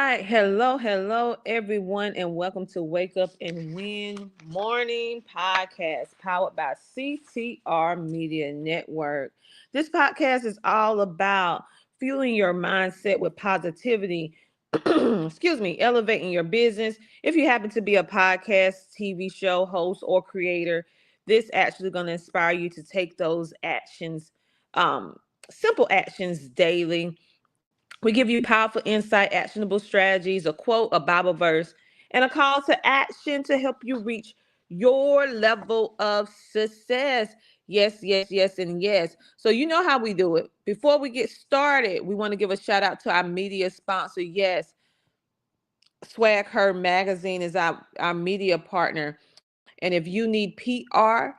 right. Hello, everyone, and welcome to Wake Up and Win Morning Podcast, powered by CTR Media Network. This podcast is all about fueling your mindset with positivity. Excuse me, elevating your business. If you happen to be a podcast, TV show host, or creator, this actually going to inspire you to take those actions, um, simple actions daily. We give you powerful insight, actionable strategies, a quote, a Bible verse, and a call to action to help you reach your level of success. Yes, and yes. So, you know how we do it. Before we get started, we want to give a shout out to our media sponsor. Yes, Swag Her Magazine is our media partner. And if you need PR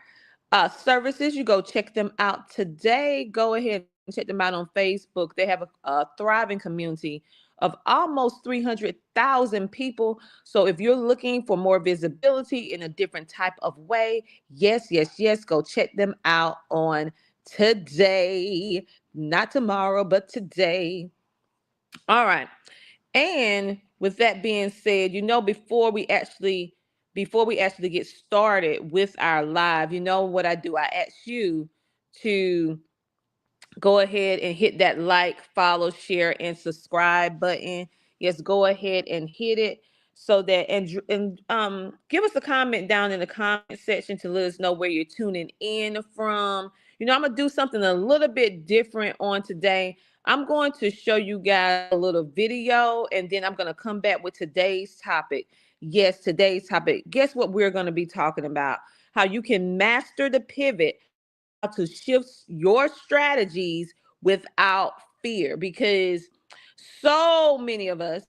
services, you go check them out today. Go ahead and check them out on Facebook. They have a thriving community of almost 300,000 people. So if you're looking for more visibility in a different type of way, yes, go check them out on today. Not tomorrow, but today. All right. And with that being said, before we actually get started with our live, you know what I do? I ask you to go ahead and hit that like, follow, share, and subscribe button. Yes, go ahead and hit it so that and give us a comment down in the comment section to let us know where you're tuning in from. I'm gonna do something a little bit different on today. I'm going to show you guys a little video and then I'm gonna come back with today's topic. Yes, today's topic. Guess what we're gonna be talking about? How you can master the pivot, how to shift your strategies without fear, because so many of us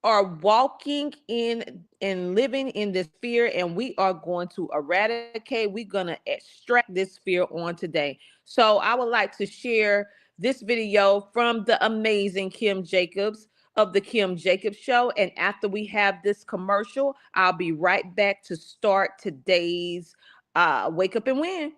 are walking in and living in this fear, and we are going to eradicate, we're going to extract this fear on today. So I would like to share this video from the amazing Kim Jacobs of the Kim Jacobs Show, and after we have this commercial, I'll be right back to start today's Wake Up and Win.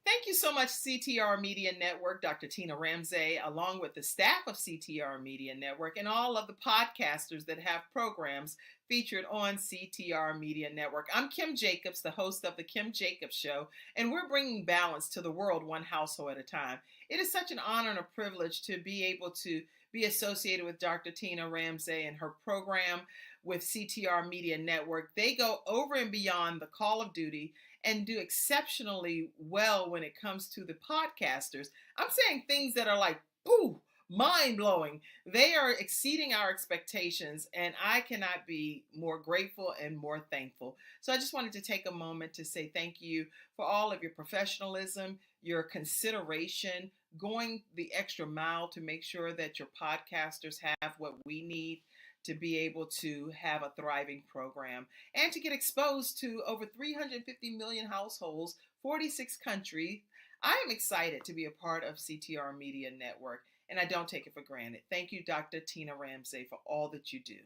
Thank you so much, CTR Media Network, Dr. Tina Ramsey, along with the staff of CTR Media Network and all of the podcasters that have programs featured on CTR Media Network. I'm Kim Jacobs, the host of The Kim Jacobs Show, and we're bringing balance to the world one household at a time. It is such an honor and a privilege to be able to be associated with Dr. Tina Ramsey and her program with CTR Media Network. They go over and beyond the call of duty and do exceptionally well when it comes to the podcasters. I'm saying things that are like, ooh, mind blowing. They are exceeding our expectations, and I cannot be more grateful and more thankful. So I just wanted to take a moment to say thank you for all of your professionalism, your consideration, going the extra mile to make sure that your podcasters have what we need to be able to have a thriving program and to get exposed to over 350 million households, 46 countries. I am excited to be a part of CTR Media Network, and I don't take it for granted. Thank you, Dr. Tina Ramsey, for all that you do.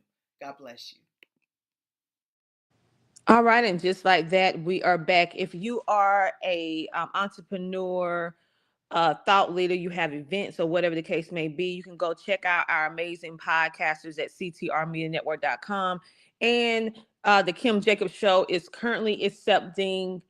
God bless you. All right, and just like that, we are back. If you are a entrepreneur, thought leader, you have events or whatever the case may be, you can go check out our amazing podcasters at ctrmedianetwork.com. And the Kim Jacobs Show is currently accepting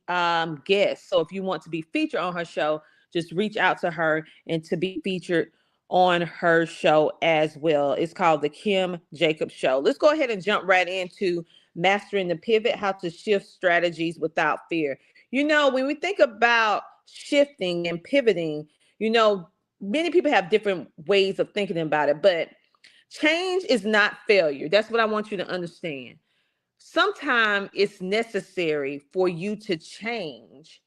guests. So if you want to be featured on her show, just reach out to her and to be featured on her show as well. It's called the Kim Jacobs Show. Let's go ahead and jump right into mastering the pivot, how to shift strategies without fear. When we think about shifting and pivoting, many people have different ways of thinking about it, but change is not failure. That's what I want you to understand. Sometimes it's necessary for you to change,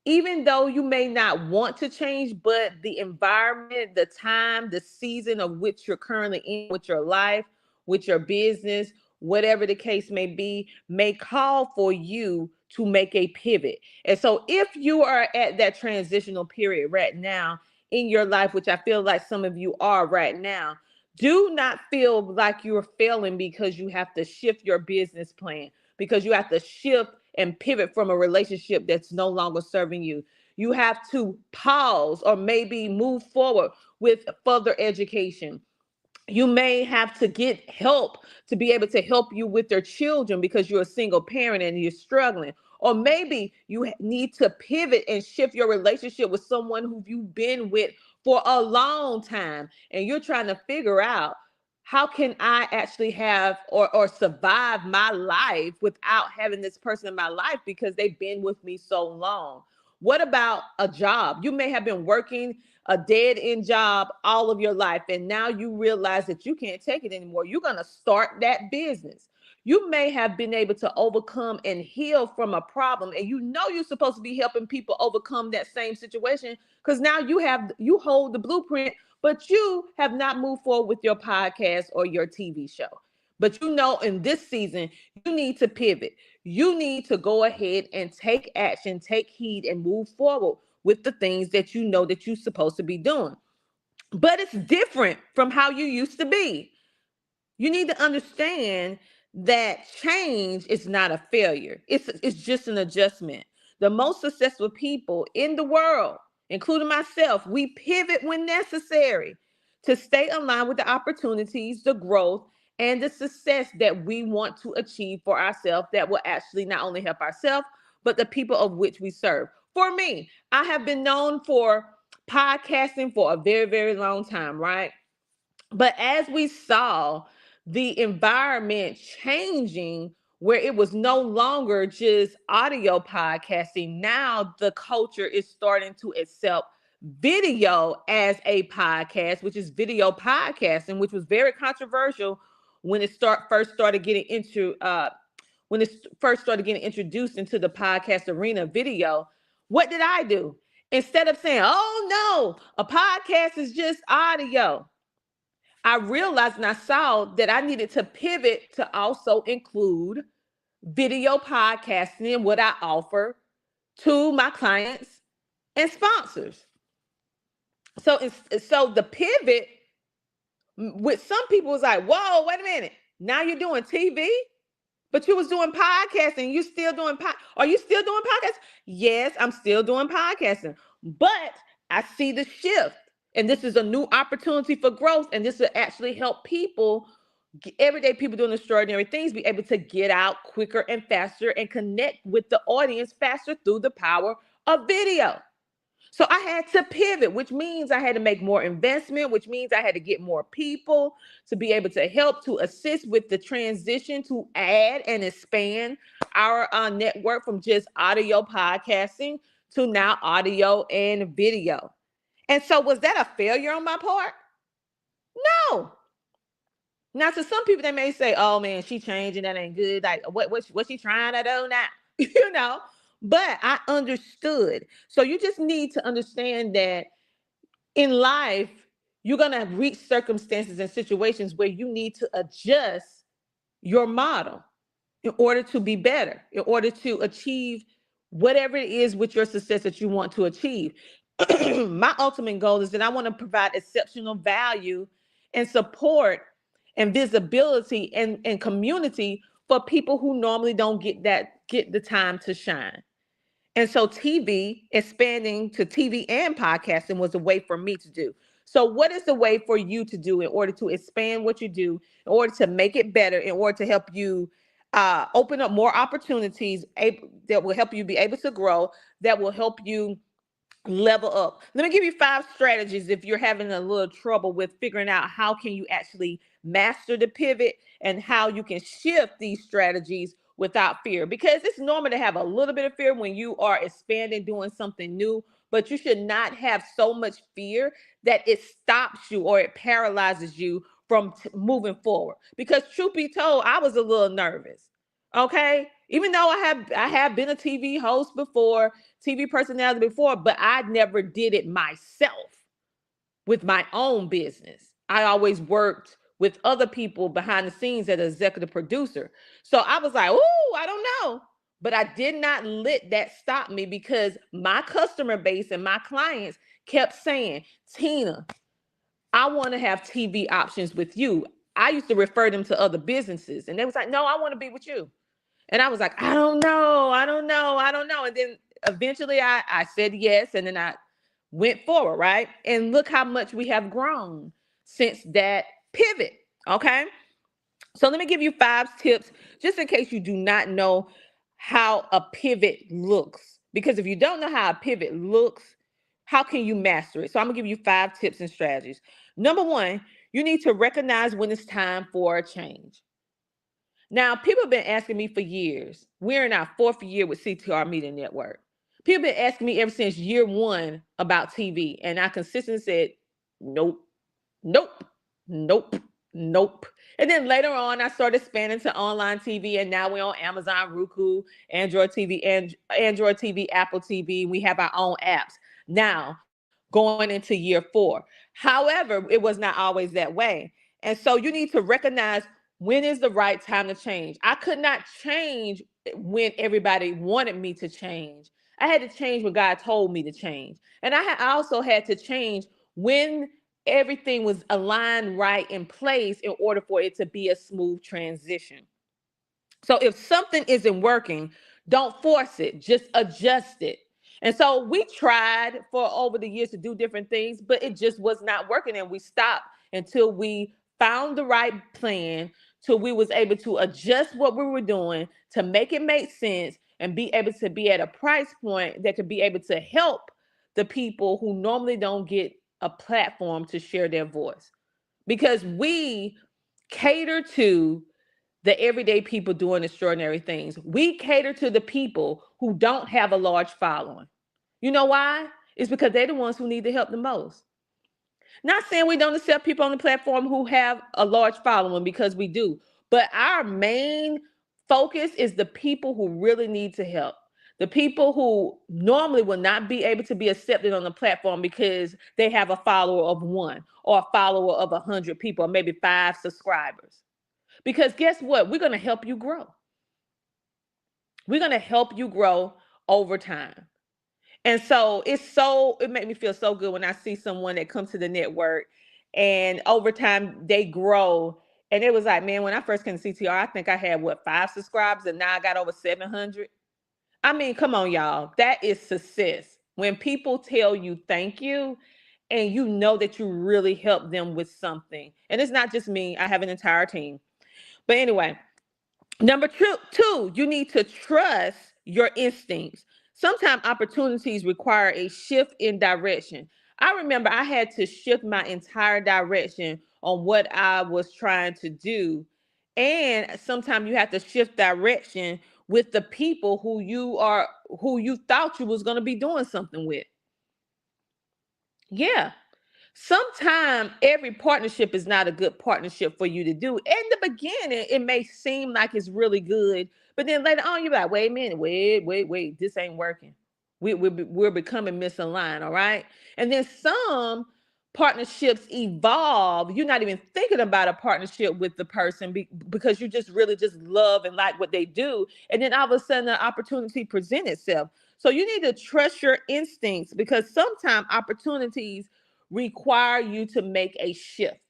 even though you may not want to change, but the environment, the time, the season of which you're currently in with your life, with your business, whatever the case may call for you to make a pivot. And so if you are at that transitional period right now in your life, which I feel like some of you are right now, do not feel like you're failing because you have to shift your business plan, because you have to shift and pivot from a relationship that's no longer serving you. You have to pause or maybe move forward with further education. You may have to get help to be able to help you with your children because you're a single parent and you're struggling. Or maybe you need to pivot and shift your relationship with someone who you've been with for a long time. And you're trying to figure out, how can I actually have or survive my life without having this person in my life because they've been with me so long? What about a job? You may have been working a dead end job all of your life, and now you realize that you can't take it anymore. You're going to start that business. You may have been able to overcome and heal from a problem, and you know you're supposed to be helping people overcome that same situation because now you hold the blueprint, but you have not moved forward with your podcast or your TV show. But you know, in this season, you need to pivot. You need to go ahead and take action, take heed, and move forward with the things that you know that you're supposed to be doing. But it's different from how you used to be. You need to understand that change is not a failure. It's just an adjustment. The most successful people in the world, including myself, we pivot when necessary to stay aligned with the opportunities, the growth, and the success that we want to achieve for ourselves that will actually not only help ourselves, but the people of which we serve. For me, I have been known for podcasting for a very, very long time, right? But as we saw the environment changing, where it was no longer just audio podcasting, now the culture is starting to accept video as a podcast, which is video podcasting, which was very controversial when it first started getting into when it first started getting introduced into the podcast arena. Video. What did I do? Instead of saying, "Oh no, a podcast is just audio," I realized and I saw that I needed to pivot to also include video podcasting in what I offer to my clients and sponsors. So the pivot with some people was like, whoa, wait a minute. Now you're doing TV, but you was doing podcasting. You still doing Are you still doing podcasts? Yes, I'm still doing podcasting, but I see the shift. And this is a new opportunity for growth. And this will actually help people, everyday people doing extraordinary things, be able to get out quicker and faster and connect with the audience faster through the power of video. So I had to pivot, which means I had to make more investment, which means I had to get more people to be able to help to assist with the transition to add and expand our network from just audio podcasting to now audio and video. And so was that a failure on my part? No. Now, to some people, they may say, "Oh man, she changing. That ain't good. Like, what's she trying to do now?" you know. But I understood. So you just need to understand that in life, you're gonna reach circumstances and situations where you need to adjust your model in order to be better, in order to achieve whatever it is with your success that you want to achieve. My ultimate goal is that I want to provide exceptional value and support and visibility and community for people who normally don't get the time to shine. And so TV, expanding to TV and podcasting was a way for me to do. So what is the way for you to do in order to expand what you do, in order to make it better, in order to help you open up more opportunities that will help you be able to grow, that will help you level up? Let me give you 5 strategies if you're having a little trouble with figuring out how can you actually master the pivot and how you can shift these strategies without fear, because it's normal to have a little bit of fear when you are expanding, doing something new, but you should not have so much fear that it stops you or it paralyzes you from moving forward. Because truth be told, I was a little nervous. Okay, even though I have been a TV host before, TV personality before, but I never did it myself with my own business. I always worked with other people behind the scenes as an executive producer. So I was like, "Ooh, I don't know." But I did not let that stop me because my customer base and my clients kept saying, "Tina, I want to have TV options with you." I used to refer them to other businesses, and they was like, "No, I want to be with you." And I was like, "I don't know, I don't know, I don't know." And then eventually I said yes, and then I went forward, right? And look how much we have grown since that pivot. Okay. So let me give you 5 tips just in case you do not know how a pivot looks. Because if you don't know how a pivot looks, how can you master it? So I'm going to give you 5 tips and strategies. Number one, you need to recognize when it's time for a change. Now, people have been asking me for years. We're in our 4th year with CTR Media Network. People have been asking me ever since year 1 about TV, and I consistently said, nope, nope, nope, nope. And then later on, I started expanding to online TV, and now we're on Amazon, Roku, Android TV, and Android TV, Apple TV. We have our own apps now going into year 4. However, it was not always that way. And so you need to recognize when is the right time to change. I could not change when everybody wanted me to change. I had to change when God told me to change. And I also had to change when everything was aligned right in place in order for it to be a smooth transition. So if something isn't working, don't force it, just adjust it. And so we tried for over the years to do different things, but it just was not working. And we stopped until we found the right plan, till we was able to adjust what we were doing to make it make sense and be able to be at a price point that could be able to help the people who normally don't get a platform to share their voice. Because we cater to the everyday people doing extraordinary things. We cater to the people who don't have a large following. You know why? It's because they're the ones who need the help the most. Not saying we don't accept people on the platform who have a large following, because we do, but our main focus is the people who really need to help. The people who normally will not be able to be accepted on the platform because they have a follower of 1 or a follower of 100 people, or maybe 5 subscribers. Because guess what? We're going to help you grow. We're going to help you grow over time. And so it made me feel so good when I see someone that comes to the network and over time they grow. And it was like, man, when I first came to CTR, I think I had 5 subscribers, and now I got over 700. I mean, come on, y'all. That is success. When people tell you thank you and you know that you really helped them with something. And it's not just me, I have an entire team. But anyway, number two, you need to trust your instincts. Sometimes opportunities require a shift in direction. I remember I had to shift my entire direction on what I was trying to do. And sometimes you have to shift direction with the people who you thought you was going to be doing something with. Yeah. Sometimes every partnership is not a good partnership for you to do. In the beginning, it may seem like it's really good, but then later on, you're like, wait a minute, wait, this ain't working. We're becoming misaligned, all right? And then some partnerships evolve. You're not even thinking about a partnership with the person because you just really just love and like what they do. And then all of a sudden, the opportunity presents itself. So you need to trust your instincts, because sometimes opportunities require you to make a shift.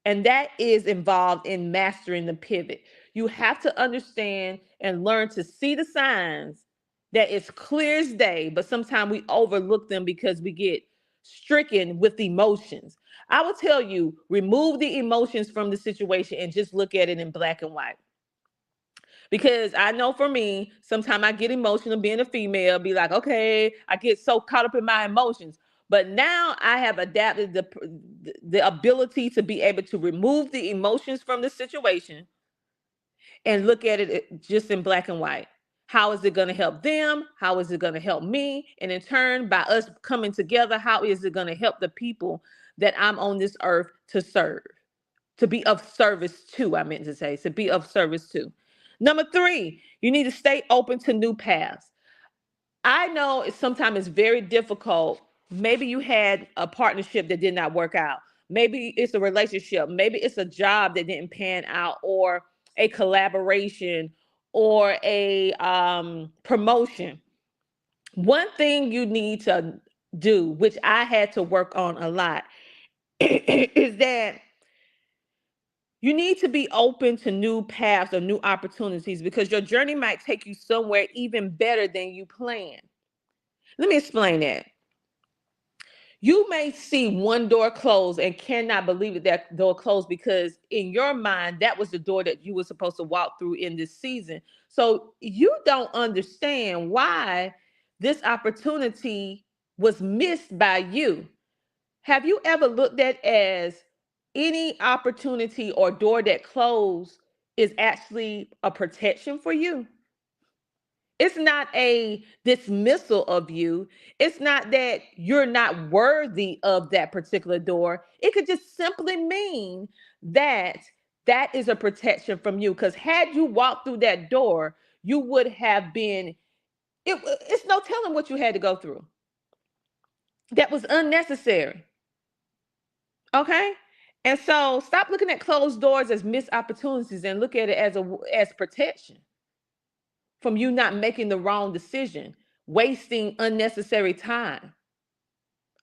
And that is involved in mastering the pivot. You have to understand and learn to see the signs that it's clear as day, but sometimes we overlook them because we get stricken with emotions. I will tell you, remove the emotions from the situation and just look at it in black and white. Because I know for me, sometimes I get emotional being a female, be like, okay, I get so caught up in my emotions. But now I have adapted the ability to be able to remove the emotions from the situation and look at it just in black and white. How is it going to help them? How is it going to help me? And in turn, by us coming together, how is it going to help the people that I'm on this earth to serve? To be of service to, I meant to say, to be of service to. Number 3, you need to stay open to new paths. I know sometimes it's very difficult. Maybe you had a partnership that did not work out. Maybe it's a relationship. Maybe it's a job that didn't pan out, or a collaboration, or a promotion. One thing you need to do, which I had to work on a lot, is that you need to be open to new paths or new opportunities, because your journey might take you somewhere even better than you planned. Let me explain that. You may see one door close and cannot believe that that door closed, because in your mind, that was the door that you were supposed to walk through in this season. So you don't understand why this opportunity was missed by you. Have you ever looked at as any opportunity or door that closed is actually a protection for you? It's not a dismissal of you. It's not that you're not worthy of that particular door. It could just simply mean that that is a protection from you. Because had you walked through that door, you would have been, it's no telling what you had to go through. That was unnecessary. Okay? And so stop looking at closed doors as missed opportunities and look at it as protection from you not making the wrong decision, wasting unnecessary time,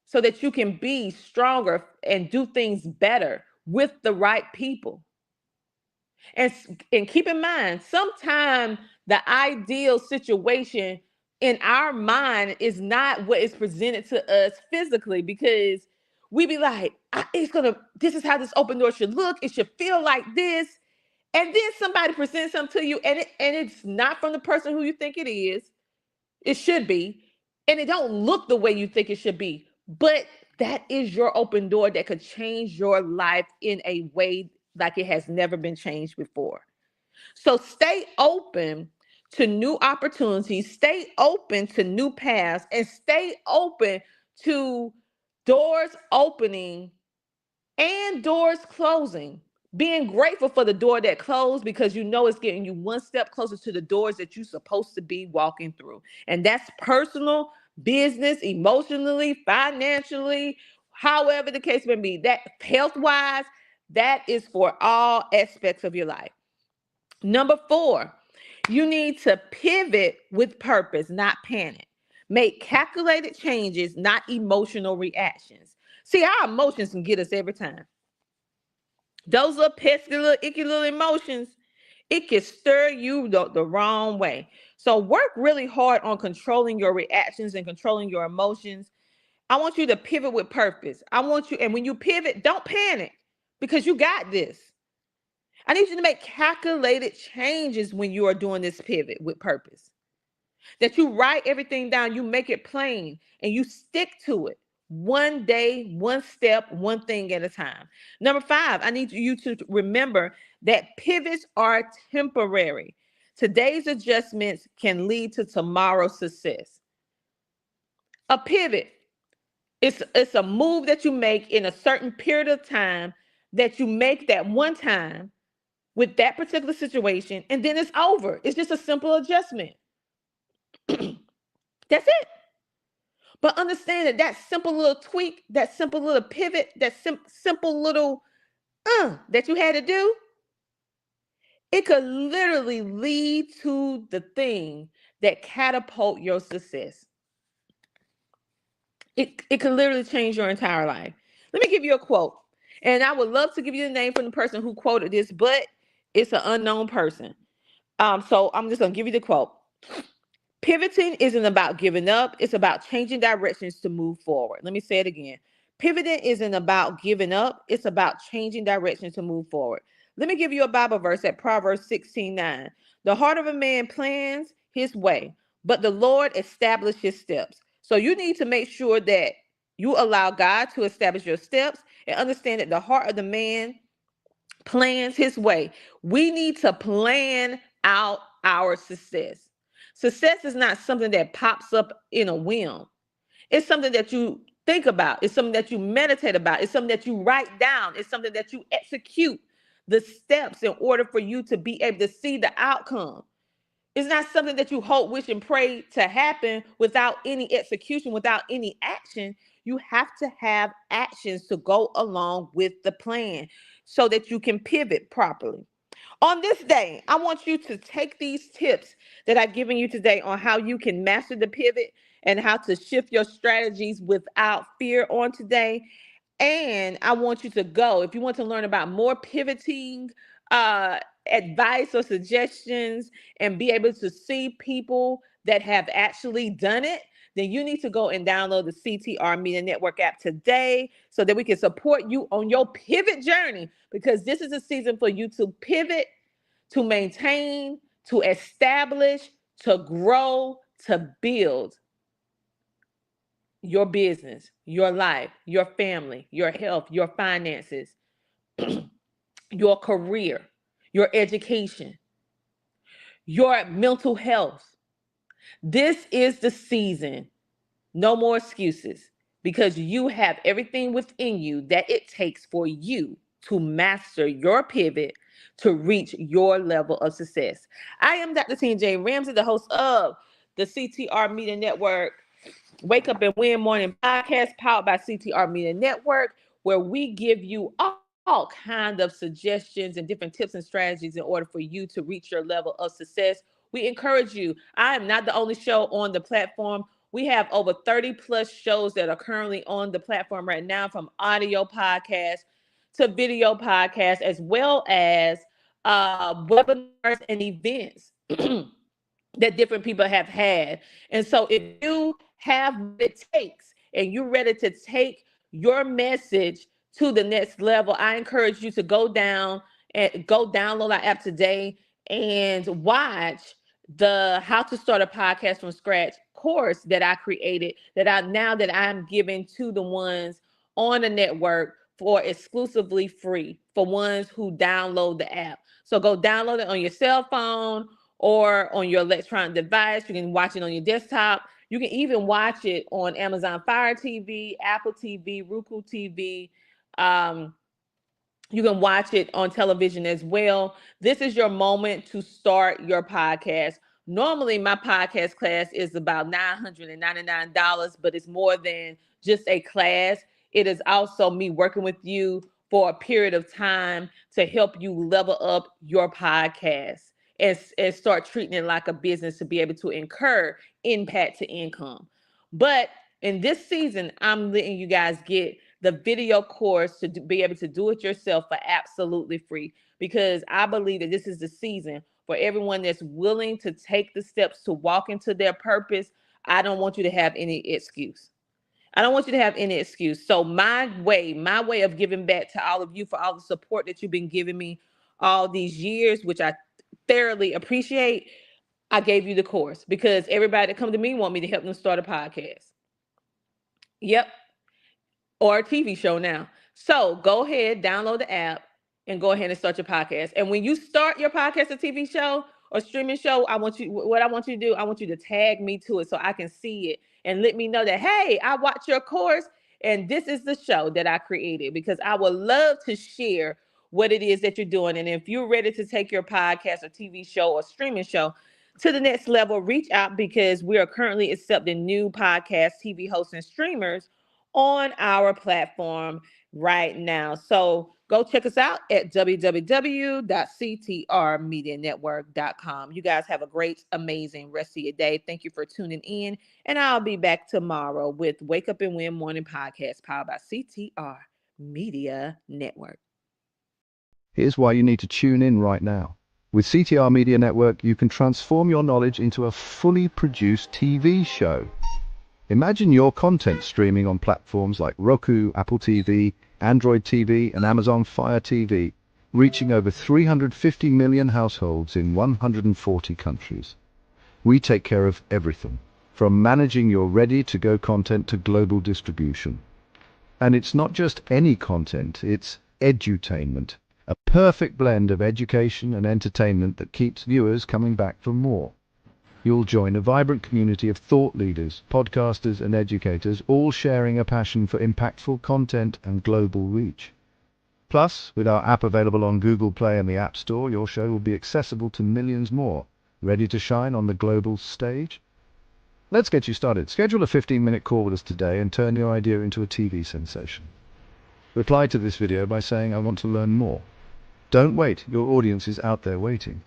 so that you can be stronger and do things better with the right people. And keep in mind, sometimes the ideal situation in our mind is not what is presented to us physically, because we be like, this is how this open door should look. It should feel like this. And then somebody presents something to you, and it's not from the person who you think it is. It should be, and it don't look the way you think it should be. But that is your open door that could change your life in a way like it has never been changed before. So stay open to new opportunities, stay open to new paths, and stay open to doors opening and doors closing. Being grateful for the door that closed, because you know it's getting you one step closer to the doors that you're supposed to be walking through. And that's personal, business, emotionally, financially, however the case may be. That health wise, that is for all aspects of your life. Number 4, you need to pivot with purpose, not panic. Make calculated changes, not emotional reactions. See, our emotions can get us every time. Those little pesky, little icky little emotions, it can stir you the wrong way. So work really hard on controlling your reactions and controlling your emotions. I want you to pivot with purpose. I want you, and when you pivot, don't panic, because you got this. I need you to make calculated changes when you are doing this pivot with purpose. That you write everything down, you make it plain, and you stick to it. One day, one step, one thing at a time. Number 5, I need you to remember that pivots are temporary. Today's adjustments can lead to tomorrow's success. A pivot, it's a move that you make in a certain period of time, that you make that one time with that particular situation, and then it's over. It's just a simple adjustment. That's it. But understand that that simple little tweak, that simple little pivot, that simple little that you had to do, it could literally lead to the thing that catapult your success. It could literally change your entire life. Let me give you a quote. And I would love to give you the name from the person who quoted this, but it's an unknown person. So I'm just gonna give you the quote. Pivoting isn't about giving up, it's about changing directions to move forward. Let me say it again. Pivoting isn't about giving up, it's about changing directions to move forward. Let me give you a Bible verse at Proverbs 16:9. The heart of a man plans his way, but the Lord establishes his steps. So you need to make sure that you allow God to establish your steps, and understand that the heart of the man plans his way. We need to plan out our success. Success is not something that pops up in a whim. It's something that you think about. It's something that you meditate about. It's something that you write down. It's something that you execute the steps in order for you to be able to see the outcome. It's not something that you hope, wish, and pray to happen without any execution, without any action. You have to have actions to go along with the plan so that you can pivot properly. On this day, I want you to take these tips that I've given you today on how you can master the pivot and how to shift your strategies without fear on today. And I want you to go, if you want to learn about more pivoting advice or suggestions, and be able to see people that have actually done it, then you need to go and download the CTR Media Network app today so that we can support you on your pivot journey, because this is a season for you to pivot, to maintain, to establish, to grow, to build your business, your life, your family, your health, your finances, your career, your education, your mental health. This is the season. No more excuses, because you have everything within you that it takes for you to master your pivot to reach your level of success. I am Dr. Tina J. Ramsey, the host of the CTR Media Network Wake Up and Win Morning Podcast, powered by CTR Media Network, where we give you all kinds of suggestions and different tips and strategies in order for you to reach your level of success. We encourage you. I am not the only show on the platform. We have over 30 plus shows that are currently on the platform right now, from audio podcasts to video podcasts, as well as webinars and events that different people have had. And so if you have what it takes and you're ready to take your message to the next level, I encourage you to go down and go download our app today and watch the How to Start a Podcast from Scratch course that I created, that I'm giving to the ones on the network for exclusively free for ones who download the app. So go download it on your cell phone or on your electronic device. You can watch it on your desktop. You can even watch it on Amazon Fire TV, Apple TV, Roku TV. You can watch it on television as well. This is your moment to start your podcast. Normally, my podcast class is about $999, but it's more than just a class. It is also me working with you for a period of time to help you level up your podcast and start treating it like a business to be able to incur impact to income. But in this season, I'm letting you guys get the video course to be able to do it yourself for absolutely free, because I believe that this is the season for everyone that's willing to take the steps to walk into their purpose. I don't want you to have any excuse. I don't want you to have any excuse. So my way of giving back to all of you for all the support that you've been giving me all these years, which I thoroughly appreciate, I gave you the course, because everybody that come to me want me to help them start a podcast. Yep. Or a TV show now. So go ahead, download the app, and go ahead and start your podcast. And when you start your podcast or TV show or streaming show, I want you to do, I want you to tag me to it so I can see it and let me know that, hey, I watched your course and this is the show that I created, because I would love to share what it is that you're doing. And if you're ready to take your podcast or TV show or streaming show to the next level, reach out, because we are currently accepting new podcast, TV hosts, and streamers on our platform right now. So go check us out at www.ctrmedianetwork.com. You guys have a great, amazing rest of your day. Thank you for tuning in. And I'll be back tomorrow with Wake Up and Win Morning Podcast, powered by CTR Media Network. Here's why you need to tune in right now. With CTR Media Network, you can transform your knowledge into a fully produced TV show. Imagine your content streaming on platforms like Roku, Apple TV, Android TV, and Amazon Fire TV, reaching over 350 million households in 140 countries. We take care of everything, from managing your ready-to-go content to global distribution. And it's not just any content, it's edutainment, a perfect blend of education and entertainment that keeps viewers coming back for more. You'll join a vibrant community of thought leaders, podcasters, and educators, all sharing a passion for impactful content and global reach. Plus, with our app available on Google Play and the App Store, your show will be accessible to millions more, ready to shine on the global stage. Let's get you started. Schedule a 15-minute call with us today and turn your idea into a TV sensation. Reply to this video by saying, "I want to learn more." Don't wait, your audience is out there waiting.